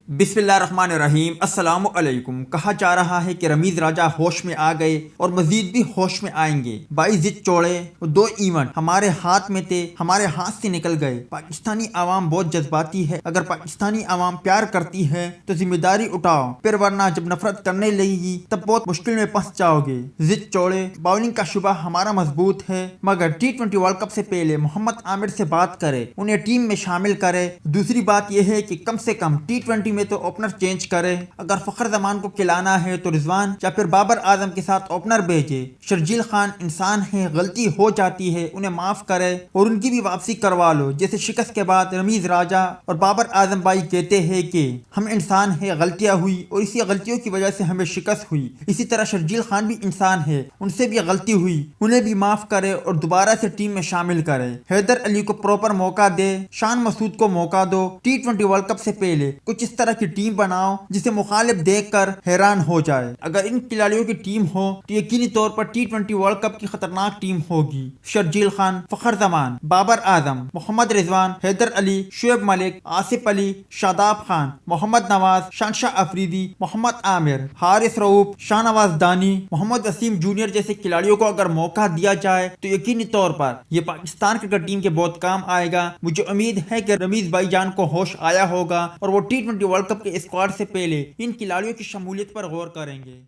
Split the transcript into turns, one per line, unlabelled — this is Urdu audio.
بسم اللہ الرحمن الرحیم۔ السلام علیکم۔ کہا جا رہا ہے کہ رمیز راجہ ہوش میں آ گئے اور مزید بھی ہوش میں آئیں گے۔ 22 ضد چوڑے اور 2 ایونٹ ہمارے ہاتھ میں تھے، ہمارے ہاتھ سے نکل گئے۔ پاکستانی عوام بہت جذباتی ہے، اگر پاکستانی عوام پیار کرتی ہے تو ذمہ داری اٹھاؤ، پھر ورنہ جب نفرت کرنے لگے گی تب بہت مشکل میں پھنس جاؤ گے۔ ضد چوڑے، باؤلنگ کا شعبہ ہمارا مضبوط ہے، مگر T20 ورلڈ کپ سے پہلے محمد عامر سے بات کرے، انہیں ٹیم میں شامل کرے۔ دوسری بات یہ ہے کہ کم سے کم T20 میں تو اوپنر چینج کرے۔ اگر فخر زمان کو کھلانا ہے تو رضوان یا پھر بابر اعظم کے ساتھ اوپنر بھیجے۔ شرجیل خان انسان ہے، غلطی ہو جاتی ہے، انہیں معاف کرے اور ان کی بھی واپسی کروا لو۔ جیسے شکست کے بعد رمیز راجہ اور بابر اعظم بھائی کہتے ہیں کہ ہم انسان ہیں، غلطیاں ہوئی اور اسی غلطیوں کی وجہ سے ہمیں شکست ہوئی، اسی طرح شرجیل خان بھی انسان ہے، ان سے بھی غلطی ہوئی، انہیں بھی معاف کرے اور دوبارہ سے ٹیم میں شامل کرے۔ حیدر علی کو پراپر موقع دے، شان مسعود کو موقع دو۔ T20 ورلڈ کپ سے پہلے کچھ اس طرح کی ٹیم بناؤ جسے مخالف دیکھ کر حیران ہو جائے۔ اگر ان کھلاڑیوں کی ٹیم ہو تو یقینی طور پر T20 ورلڈ کپ کی خطرناک ٹیم ہوگی۔ شرجیل خان، فخر زمان، بابر اعظم، محمد رضوان، حیدر علی، شعیب ملک، آصف علی، شاداب خان، محمد نواز، شہنشاہ افریدی، محمد عامر، حارث رؤوف، شاہ نواز دانی، محمد وسیم جونیئر جیسے کھلاڑیوں کو اگر موقع دیا جائے تو یقینی طور پر یہ پاکستان کرکٹ ٹیم کے بہت کام آئے گا۔ مجھے امید ہے کہ رمیز بھائی جان کو ہوش آیا ہوگا اور وہ T20 ورلڈ کپ کے اسکواڈ سے پہلے ان کھلاڑیوں کی شمولیت پر غور کریں گے۔